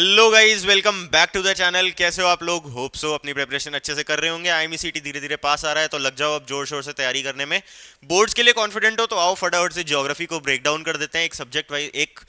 Hello guys, welcome back to the channel. कैसे हो आप लोग? होप सो अपनी प्रिपरेशन अच्छे से कर रहे होंगे। आईएमसीटी धीरे धीरे पास आ रहा है, तो लग जाओ अब जोर शोर से तैयारी करने में। बोर्ड्स के लिए कॉन्फिडेंट हो तो आओ फटाफट से ज्योग्राफी को ब्रेक डाउन कर देते हैं। एक सब्जेक्ट वाइज, एक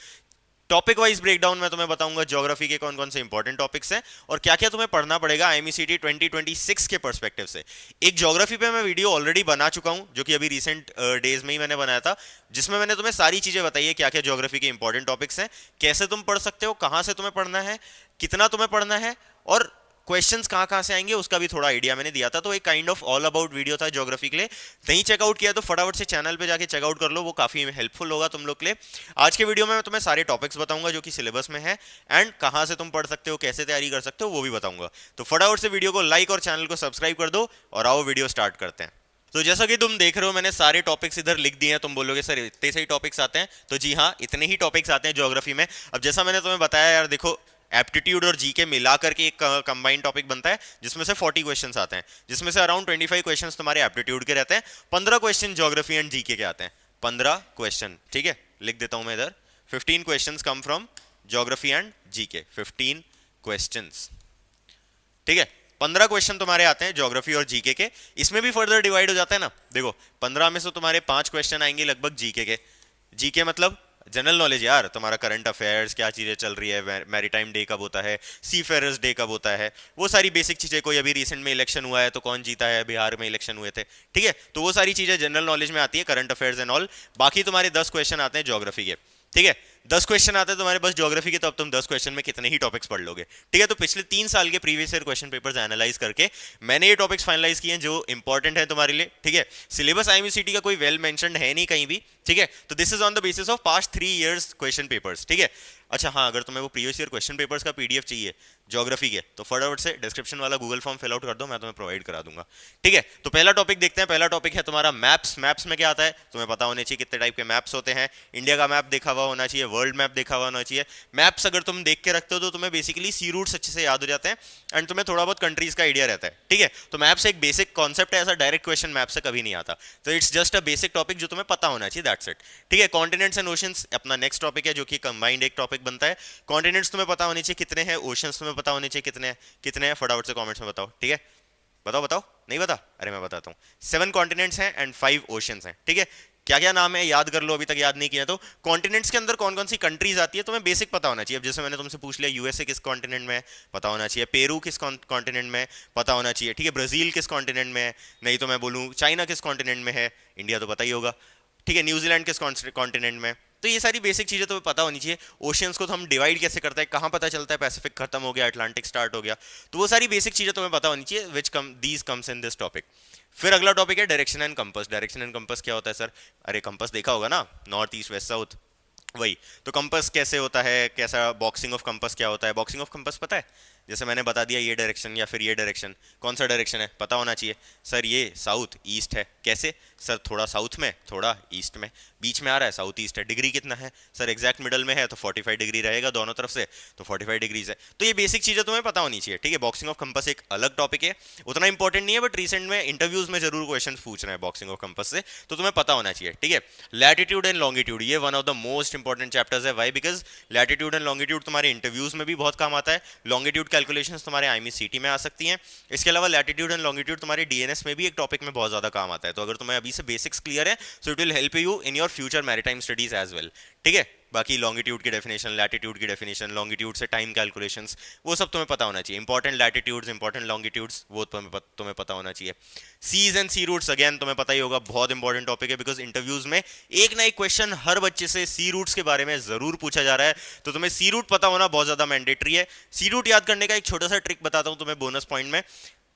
टॉपिक वाइज ब्रेकडाउन मैं तुम्हें बताऊंगा ज्योग्राफी के कौन कौन से इंपॉर्टेंट टॉपिक्स हैं और क्या क्या तुम्हें पढ़ना पड़ेगा आईएमसीटी 2026 के पर्सपेक्टिव से। एक ज्योग्राफी पे मैं वीडियो ऑलरेडी बना चुका हूं, जो कि अभी रिसेंट डेज में ही मैंने बनाया था, जिसमें मैंने तुम्हें सारी चीजें बताई है क्या क्या ज्योग्राफी के इंपॉर्टेंट टॉपिक्स हैं, कैसे तुम पढ़ सकते हो, कहां से तुम्हें पढ़ना है, कितना तुम्हें पढ़ना है, और क्वेश्चंस कहाँ कहाँ से आएंगे उसका भी थोड़ा आइडिया मैंने दिया था। तो एक kind of all about video था ज्योग्राफी के लिए। नहीं चेकआउट किया तो फटाफट से चैनल पे जाके चेकआउट कर लो, वो काफी हेल्पफुल होगा तुम लोग के लिए। आज के वीडियो में मैं तुम्हें सारे टॉपिक्स बताऊंगा जो कि सिलेबस में है, एंड कहाँ से तुम पढ़ सकते हो, कैसे तैयारी कर सकते हो, वो भी बताऊंगा। तो फटाफट से वीडियो को लाइक और चैनल को सब्सक्राइब कर दो और आओ वीडियो स्टार्ट करते हैं। तो जैसा कि तुम देख रहे हो, मैंने सारे टॉपिक्स इधर लिख दिए हैं। तुम बोलोगे सर इतने से ही टॉपिक्स आते हैं, तो जी हाँ, इतने ही टॉपिक्स आते हैं ज्योग्राफी में। अब जैसा मैंने तुम्हें बताया यार, देखो एप्टीट्यूड और जीके मिला करके एक कंबाइंड टॉपिक बनता है, जिसमें से 40 क्वेश्चंस आते हैं, जिसमें से अराउंड 25 क्वेश्चंस तुम्हारे एप्टीट्यूड के रहते हैं, 15 क्वेश्चन ज्योग्राफी एंड जीके के आते हैं। 15 क्वेश्चन, ठीक है, लिख देता हूं मैं इधर। 15 questions come from geography and GK. 15 questions, ठीक है। 15 क्वेश्चन तुम्हारे आते हैं ज्योग्राफी और जीके के। इसमें भी फर्दर डिवाइड हो जाता है ना। देखो 15 में से तुम्हारे 5 क्वेश्चन आएंगे लगभग जीके के। जीके मतलब जनरल नॉलेज यार, तुम्हारा करंट अफेयर्स, क्या चीजें चल रही है, मैरीटाइम डे कब होता है, सी फेयरर्स डे कब होता है, वो सारी बेसिक चीजें। कोई अभी रिसेंट में इलेक्शन हुआ है तो कौन जीता है, बिहार में इलेक्शन हुए थे, ठीक है, तो वो सारी चीजें जनरल नॉलेज में आती है, करंट अफेयर्स एंड ऑल। बाकी तुम्हारे 10 क्वेश्चन आते हैं ज्योग्राफी के, ठीक है। 10 क्वेश्चन आते हैं तुम्हारे पास ज्योग्राफी के, तो अब तुम 10 क्वेश्चन में कितने ही टॉपिक्स पढ़ लोगे, ठीक है। तो पिछले 3 साल के previous year question papers analyse करके मैंने ये टॉपिक्स फाइनलाइज किए हैं जो इंपॉर्टेंट है तुम्हारे लिए, ठीक है। सिलेबस आईएमसीटी का कोई वेल मेंशन्ड है नहीं कहीं भी, ठीक है। तो this is on the basis of past 3 years question papers, ठीक है। अच्छा हाँ, अगर तुम्हें वो प्रीवियस ईयर क्वेश्चन पेपर्स का पीडीएफ चाहिए ज्योग्राफी के, तो फटाफट से डिस्क्रिप्शन वाला गूगल फॉर्म फिल आउट कर दो, मैं तुम्हें प्रोवाइड करा दूंगा, ठीक है। तो पहला टॉपिक देखते हैं। पहला टॉपिक है तुम्हारा मैप्स। मैप्स में क्या आता है तुम्हें पता होने चाहिए, कितने टाइप के मैप्स होते हैं। इंडिया का मैप देखा हुआ होना चाहिए, वर्ल्ड मैप देखा हुआ होना चाहिए। मैप्स अगर तुम देख के रखते हो तो तुम्हें बेसिकली सी रूट्स अच्छे से याद हो जाते हैं, एंड तुम्हें थोड़ा बहुत कंट्रीज का आइडिया रहता है, ठीक है। तो मैप्स एक बेसिक कॉन्सेप्ट है, ऐसा डायरेक्ट क्वेश्चन मैप से कभी नहीं आता। तो it's just a basic topic जो तुम्हें पता होना चाहिए, दैट्स इट, ठीक है। कॉन्टिनेंट्स एंड ओशंस अपना नेक्स्ट टॉपिक है, जो कि कंबाइंड एक टॉपिक बनता है। कॉन्टिनेंट्स तुम्हें पता होने चाहिए कितने हैं, ओशंस तुम्हें पता होने चाहिए कितने हैं। कितने हैं फटाफट से कमेंट्स में बताओ, ठीक है। बताओ बताओ, नहीं बता? अरे मैं बताता हूँ। 7 कॉन्टिनेंट्स हैं एंड 5 ओशंस हैं, ठीक है। क्या क्या नाम है याद कर लो, अभी तक याद नहीं किया तो। कॉन्टिनेंट्स के अंदर कौन कौन सी कंट्रीज आती है तुम्हें बेसिक पता होना चाहिए। अब जैसे मैंने तुमसे पूछ लिया यूएसए किस कॉन्टिनेंट में है, पता होना चाहिए। पेरू किस कॉन्टिनेंट में है, पता होना चाहिए, ठीक है। ब्राजील किस कॉन्टिनेंट में है, नहीं तो मैं बोलूँ चाइना किस कॉन्टिनेंट में है, इंडिया तो पता ही होगा, ठीक है। न्यूजीलैंड किस कॉन्टिनेंट में। तो ये सारी बेसिक चीजें तुम्हें पता होनी चाहिए। ओशियंस को तो हम डिवाइड कैसे करते हैं, कहाँ पता चलता है पैसिफिक खत्म हो गया, अटलांटिक स्टार्ट हो गया, तो वो सारी बेसिक चीजें तुम्हें पता होनी चाहिए, which come these comes in this topic. फिर अगला टॉपिक है direction and compass. Direction and compass क्या होता है सर? अरे कंपास देखा होगा ना, नॉर्थ ईस्ट वेस्ट साउथ, वही। तो कंपास कैसे होता है, कैसा बॉक्सिंग ऑफ कंपास क्या होता है। बॉक्सिंग ऑफ कंपास पता है? जैसे मैंने बता दिया ये डायरेक्शन या फिर ये डायरेक्शन, कौन सा डायरेक्शन है पता होना चाहिए। सर ये साउथ ईस्ट है, कैसे? सर थोड़ा साउथ में थोड़ा ईस्ट में, बीच में आ रहा है साउथ ईस्ट है। डिग्री कितना है? सर एग्जैक्ट मिडल में है तो 45 डिग्री रहेगा दोनों तरफ से, तो 45 डिग्रीज है। तो ये बेसिक चीजें तुम्हें पता होनी चाहिए, ठीक है। बॉक्सिंग ऑफ कंपास एक अलग टॉपिक है, उतना इंपॉर्टेंट नहीं है, बट रिसेंट में इंटरव्यूज में जरूर क्वेश्चन पूछ रहे हैं बॉक्सिंग ऑफ कंपास से, तो तुम्हें पता होना चाहिए, ठीक है। लैटिट्यूड एंड लॉन्गिट्यूड, ये one of the most important chapters है। Why? Because latitude and longitude तुम्हारे इंटरव्यूज में भी बहुत काम आता है। लॉन्गिट्यूड कैलकुलेशंस तुम्हारे आईएमसीटी में आ सकती हैं। इसके अलावा लैटिट्यूड एंड लॉन्गिट्यूड तुम्हारे डीएनएस में भी एक टॉपिक में बहुत ज्यादा काम आता है। तो अगर तुम्हें अभी से बेसिक्स क्लियर है, so it will help you in your future maritime studies as well, ठीक है। बाकी लॉन्गिट्यूड की डेफिनेशन, लैटिट्यूड की डेफिनेशन, लॉन्गिट्यूड से टाइम कैलकुलेशंस, वो सब तुम्हें पता होना चाहिए। इंपॉर्टेंट लैटिट्यूड्स, इंपॉर्टेंट लॉन्गिट्यूड्स, वो तुम्हें पता होना चाहिए। Seas and sea routes again तुम्हें पता ही होगा, बहुत इंपॉर्टेंट टॉपिक है, बिकॉज इंटरव्यूज में एक ना एक क्वेश्चन हर बच्चे से सी रूट्स के बारे में जरूर पूछा जा रहा है। तो तुम्हें सी रूट पता होना बहुत ज्यादा मैंडेटरी है। सी रूट याद करने का एक छोटा सा ट्रिक बताता हूं तुम्हें बोनस पॉइंट में।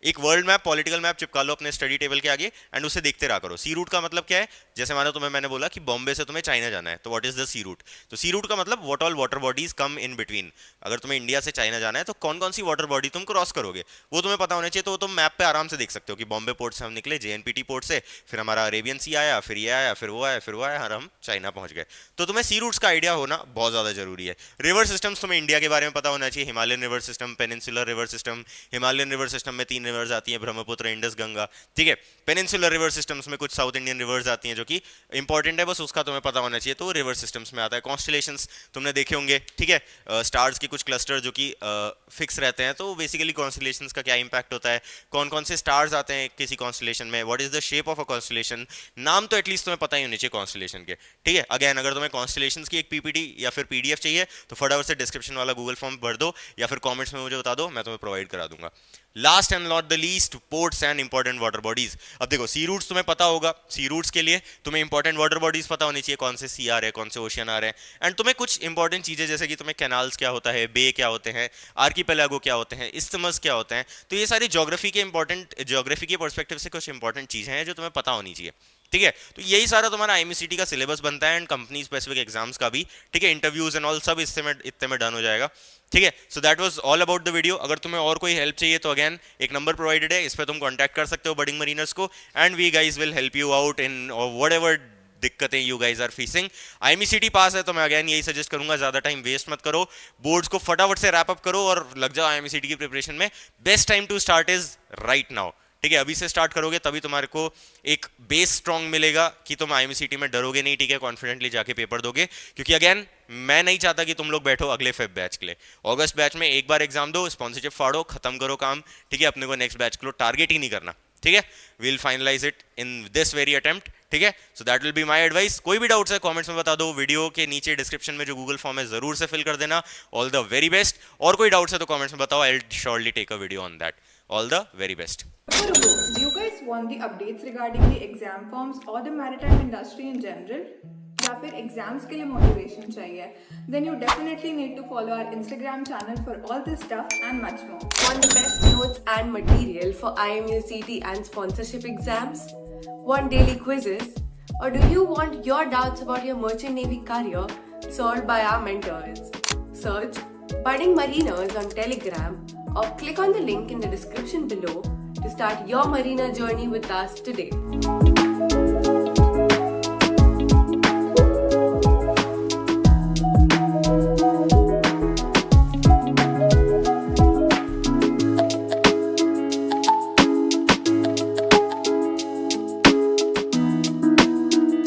एक वर्ल्ड मैप, पॉलिटिकल मैप चिपका लो अपने स्टडी टेबल के आगे, एंड उसे देखते रहा करो। सी रूट का मतलब क्या है? जैसे मानो तुम्हें मैंने बोला कि बॉम्बे से तुम्हें चाइना जाना है, तो what is the sea route? तो सी रूट का मतलब what all water bodies come in between. अगर तुम्हें इंडिया से चाइना जाना है तो कौन कौन सी वाटर बॉडी तुम क्रॉस करोगे, वो तुम्हें पता होना चाहिए। तो तुम मैप पे आराम से देख सकते हो कि बॉम्बे पोर्ट से हम निकले, जेएनपीटी पोर्ट से, फिर हमारा अरेबियन सी आया, फिर ये आया, फिर वो आया, फिर वो आया, और हम चाइना पहुंच गए। तो तुम्हें सी रूट्स का आइडिया होना बहुत ज्यादा जरूरी है। रिवर सिस्टम्स तुम्हें इंडिया के बारे में पता होना चाहिए। Himalayan river system, peninsular river system. Himalayan river system में 3 रिवर्स आती हैं, ब्रह्मपुत्र, इंडस, गंगा, ठीक है। पेनिनसुलर रिवर सिस्टम्स में कुछ साउथ इंडियन रिवर्स आती हैं जो कि इंपॉर्टेंट है, बस उसका तुम्हें पता होना चाहिए, तो रिवर सिस्टम्स में आता है। कॉन्स्टलेशंस तुमने देखे होंगे, ठीक है, स्टार्स के कुछ क्लस्टर जो कि फिक्स रहते हैं, तो बेसिकली कॉन्स्टलेशंस का क्या इंपैक्ट होता है, कौन कौन से स्टार्स आते हैं किसी कॉन्स्टलेशन में, what is the shape of a constellation, नाम तो एटलीस्ट तुम्हें पता ही होने चाहिए कॉन्स्टलेशन के, ठीक है। अगेन अगर तुम्हें कॉन्स्टलेशंस की एक पीपीटी या फिर पीडीएफ चाहिए तो फटाफट से डिस्क्रिप्शन वाला गूगल फॉर्म भर दो या फिर कमेंट्स में मुझे बता दो, मैं तुम्हें प्रोवाइड करा दूंगा। Last and not the least, ports and important water bodies. अब देखो सी रूट्स तुम्हें पता होगा, सी रूट्स के लिए तुम्हें इंपॉर्टेंट वाटर बॉडीज पता होनी चाहिए, कौन से सी आ रहे हैं, कौन से ओशियन आ रहे हैं, एंड तुम्हें कुछ इंपॉर्टेंट चीजें जैसे कि तुम्हें कैनाल्स क्या होता है, बे क्या होते हैं, आर्कीपेलागो क्या होते हैं, इस्थमस क्या होते हैं, तो ये सारी ज्योग्राफी के इंपॉर्टेंट, ज्योग्राफी के पर्सपेक्टिव से कुछ इंपॉर्टेंट चीजें हैं जो तुम्हें पता होनी चाहिए, ठीक है। तो यही सारा तुम्हारा आईएमसीटी का सिलेबस बनता है एंड कंपनी स्पेसिफिक एग्जाम्स का भी, ठीक है, इंटरव्यूज एंड ऑल सब इतने में डन हो जाएगा, ठीक है। So that was all about the video. अगर तुम्हें और कोई हेल्प चाहिए तो अगेन एक नंबर प्रोवाइडेड है, इस पर तुम कांटेक्ट कर सकते हो बडिंग मरीनर्स को, and we guys will help you out in whatever दिक्कतें you guys are facing. IMCT pass है तो मैं अगेन यही सजेस्ट करूंगा, ज्यादा टाइम वेस्ट मत करो, बोर्ड्स को फटाफट से रैप अप करो और लग जाओ आईएमसीटी की प्रिपरेशन में। Best time to start is right now, ठीक है। अभी से स्टार्ट करोगे तभी तुम्हारे को एक बेस स्ट्रांग मिलेगा कि तुम आईएमसीटी में डरोगे नहीं, ठीक है, कॉन्फिडेंटली जाके पेपर दोगे, क्योंकि अगेन मैं नहीं चाहता कि तुम लोग बैठो अगले फेब बैच के लिए। अगस्त बैच में एक बार एग्जाम दो, स्पॉन्सरशिप फाड़ो, खत्म करो काम, ठीक है, अपने को नेक्स्ट बैच के लिए टारगेट ही नहीं करना, ठीक है। Will finalize it in this very attempt, ठीक है। So that will be my advice. कोई भी डाउट्स है कमेंट्स में बता दो, वीडियो के नीचे डिस्क्रिप्शन में जो गूगल फॉर्म है जरूर से फिल कर देना। All the very best. और कोई डाउट्स है तो कमेंट्स में बताओ, I will surely take a video on that. All the very best. Do you guys want the updates regarding the exam forms or the maritime industry in general? या फिर exams के लिए motivation चाहिए? Then you definitely need to follow our Instagram channel for all this stuff and much more. Want the best notes and material for IMUCT and sponsorship exams? Want daily quizzes? Or do you want your doubts about your merchant navy career solved by our mentors? Search Budding Mariners on Telegram or click on the link in the description below to start your marina journey with us today.